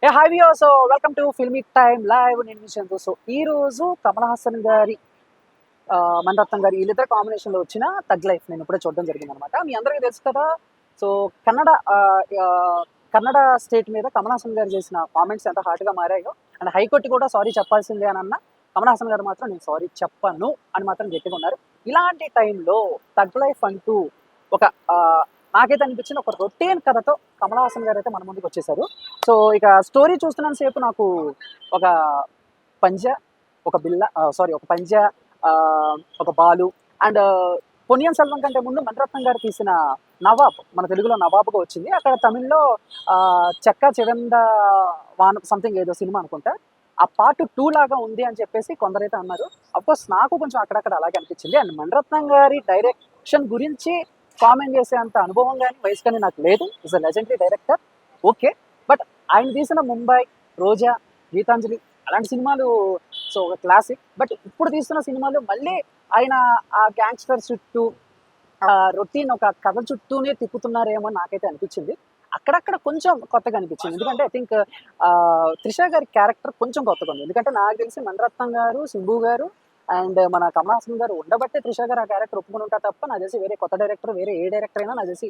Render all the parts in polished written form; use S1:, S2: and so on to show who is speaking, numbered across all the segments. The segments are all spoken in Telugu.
S1: Hi viewers, so welcome to Filmic time live. నేను విషయంతో సో ఈ రోజు కమల్ హాసన్ గారి మణిరత్నం గారి వీళ్ళిద్దరు కాంబినేషన్లో వచ్చిన తగ్ లైఫ్ నేను ఇప్పుడే చూడడం జరిగింది అనమాట. మీ అందరికీ తెలుసు కదా. సో కన్నడ కన్నడ స్టేట్ మీద కమల్ హాసన్ గారు చేసిన కామెంట్స్ ఎంత హాట్గా మారాయో, అండ్ హైకోర్టు కూడా సారీ చెప్పాల్సిందే అని అన్న కమల్ హాసన్ గారు మాత్రం నేను సారీ చెప్పను అని మాత్రం గట్టిగా ఉన్నారు. ఇలాంటి టైంలో తగ్ లైఫ్ అంటూ ఒక నాకైతే అనిపించిన ఒక రొటీన్ కథతో కమల్ హాసన్ గారు అయితే మన ముందుకు వచ్చేసారు. సో ఇక స్టోరీ చూస్తున్నంత సేపు నాకు ఒక పంజా, ఒక బిల్ల, ఒక పంజా, ఒక బాలు అండ్ పొన్నియిన్ సెల్వన్ కంటే ముందు మణిరత్నం గారు తీసిన నవాబ్ మన తెలుగులో నవాబ్గా వచ్చింది. అక్కడ తమిళ్లో చెక్క చిరంద వాన సంథింగ్ ఏదో సినిమా అనుకుంటా, ఆ పార్ట్ 2 లాగా ఉంది అని చెప్పేసి కొందరైతే అన్నారు. అఫ్కోర్స్ నాకు కొంచెం అక్కడక్కడ అలాగే అనిపించింది. అండ్ మణిరత్నం గారి డైరెక్షన్ గురించి కామెంట్ చేసే అంత అనుభవం కానీ వయసు కానీ నాకు లేదు. Is a legendary director, okay. But ఆయన తీసిన ముంబై, రోజా, గీతాంజలి అలాంటి సినిమాలు సో ఒక క్లాసిక్. బట్ ఇప్పుడు తీస్తున్న సినిమాలు మళ్ళీ ఆయన ఆ గ్యాంగ్స్టర్ చుట్టూ రొటీన్ ఒక కథ చుట్టూనే తిప్పుతున్నారేమో నాకైతే అనిపించింది. అక్కడక్కడ కొంచెం కొత్తగా అనిపించింది. ఎందుకంటే ఐ థింక్ త్రిష గారి క్యారెక్టర్ కొంచెం కొత్తగా ఉంది. ఎందుకంటే నాకు తెలిసి మణిరత్నం గారు, సింబు గారు అండ్ మన కమల్ హాసన్ గారు ఉండబట్టే త్రిష గారు ఆ క్యారెక్టర్ ఒప్పుకుని ఉంటారు తప్ప నాకు తెలిసి వేరే కొత్త డైరెక్టర్, వేరే ఏ డైరెక్టర్ అయినా నాకు తెలిసి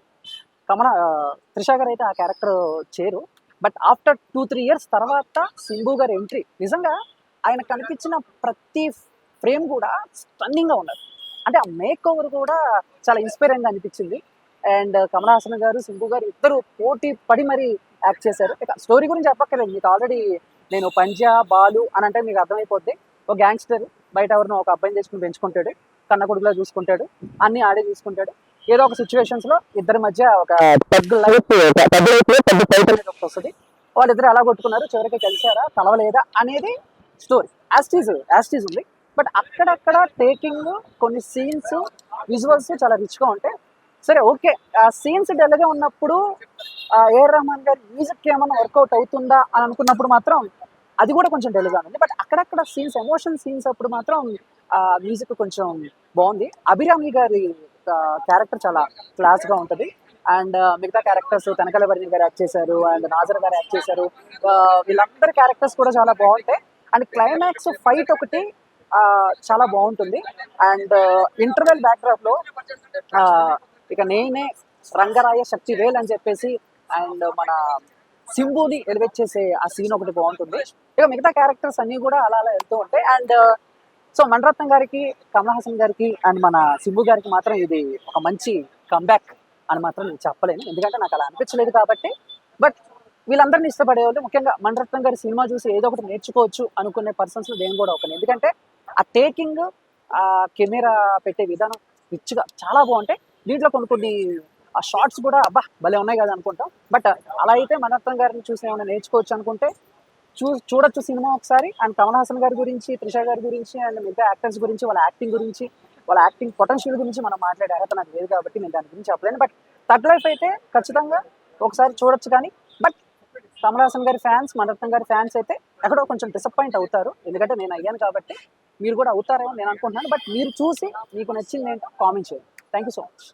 S1: త్రిష గారు అయితే ఆ క్యారెక్టర్ చేరు. బట్ ఆఫ్టర్ 2-3 ఇయర్స్ తర్వాత సింబు గారి ఎంట్రీ, నిజంగా ఆయన కనిపించిన ప్రతి ఫ్రేమ్ కూడా స్టన్నింగ్గా ఉన్నారు. అంటే ఆ మేక్ ఓవర్ కూడా చాలా ఇన్స్పైరింగ్గా అనిపించింది. అండ్ కమల్ హాసన్ గారు, సింబు గారు ఇద్దరు పోటీ పడి మరీ యాక్ట్ చేశారు. ఇక స్టోరీ గురించి చెప్పక్కర్లేదు, మీకు ఆల్రెడీ నేను పంజా, బాలు అని అంటే మీకు అర్థమైపోద్ది. ఒక గ్యాంగ్స్టర్ బయట ఎవరినో ఒక అబ్బాయిని తెచ్చుకుని పెంచుకుంటాడు, కన్న కొడుకులో చూసుకుంటాడు, అన్ని ఆడే చూసుకుంటాడు. ఏదో ఒక సిచ్యువేషన్స్ లో ఇద్దరి మధ్య ఒక పెద్ద లైఫ్ వస్తుంది. వాళ్ళిద్దరు ఎలా కొట్టుకున్నారు, చివరికి కలిసారా, కలవలేదా అనేది స్టోరీ యాస్టీజ్ ఉంది. బట్ అక్కడక్కడ టేకింగ్, కొన్ని సీన్స్, విజువల్స్ చాలా రిచ్గా ఉంటాయి. సరే, ఓకే. ఆ సీన్స్ డెల్గా ఉన్నప్పుడు ఏఆర్ రెహమాన్ గారి మ్యూజిక్ ఏమైనా వర్కౌట్ అవుతుందా అని అనుకున్నప్పుడు మాత్రం అది కూడా కొంచెం డెల్గా ఉంది. బట్ అక్కడక్కడ సీన్స్, ఎమోషన్ సీన్స్ అప్పుడు మాత్రం మ్యూజిక్ కొంచెం బాగుంది. అభిరామి గారి క్యారెక్టర్ చాలా క్లాస్గా ఉంటుంది. అండ్ మిగతా క్యారెక్టర్స్ తనకల వర్ణి గారు యాక్ట్ చేశారు, అండ్ నాజర్ గారు యాక్ట్ చేశారు. వీళ్ళందరి క్యారెక్టర్స్ కూడా చాలా బాగుంటాయి. అండ్ క్లైమాక్స్ ఫైట్ ఒకటి చాలా బాగుంటుంది. అండ్ ఇంటర్వెల్ బ్యాక్డ్రాప్ లో ఇక నేనే రంగరాయ శక్తి వేల్ అని చెప్పేసి అండ్ మన సింబుని ఎలివేట్ చేసే ఆ సీన్ ఒకటి బాగుంటుంది. ఇక మిగతా క్యారెక్టర్స్ అన్ని కూడా అలా అలా వెళ్తూ ఉంటాయి. అండ్ సో మణిరత్నం గారికి, కమల్ హాసన్ గారికి అండ్ మన సింబు గారికి మాత్రం ఇది ఒక మంచి కంబ్యాక్ అని మాత్రం నేను చెప్పలేను, ఎందుకంటే నాకు అలా అనిపించలేదు కాబట్టి. బట్ వీళ్ళందరినీ ఇష్టపడే వాళ్ళు, ముఖ్యంగా మణిరత్నం గారి సినిమా చూసి ఏదో ఒకటి నేర్చుకోవచ్చు అనుకునే పర్సన్స్ నేను కూడా ఒకని. ఎందుకంటే ఆ టేకింగ్, ఆ కెమెరా పెట్టే విధానం రిచ్గా చాలా బాగుంటాయి. దీంట్లో కొన్ని ఆ షార్ట్స్ కూడా అబ్బా భలే ఉన్నాయి కదా అనుకుంటాం. బట్ అలా అయితే మణిరత్నం గారిని చూసి ఏమైనా నేర్చుకోవచ్చు అనుకుంటే చూడొచ్చు సినిమా ఒకసారి. అండ్ కమల్ హాసన్ గారి గురించి, త్రిష గారి గురించి అండ్ మిగతా యాక్టర్స్ గురించి, వాళ్ళ యాక్టింగ్ గురించి, వాళ్ళ యాక్టింగ్ పొటెన్షియల్ గురించి మనం మాట్లాడే అర్హత నాకు లేదు కాబట్టి నేను దాని గురించి చెప్పలేను. బట్ తగ్ లైఫ్ అయితే ఖచ్చితంగా ఒకసారి చూడొచ్చు. కానీ బట్ కమల్ హాసన్ గారి ఫ్యాన్స్, మణిరత్నం గారి ఫ్యాన్స్ అయితే ఎక్కడో కొంచెం డిసప్పాయింట్ అవుతారు. ఎందుకంటే నేను అయ్యాను కాబట్టి మీరు కూడా అవుతారేమో నేను అనుకుంటున్నాను. బట్ మీరు చూసి మీకు నచ్చింది ఏంటో కామెంట్ చేయండి. Thank you so much.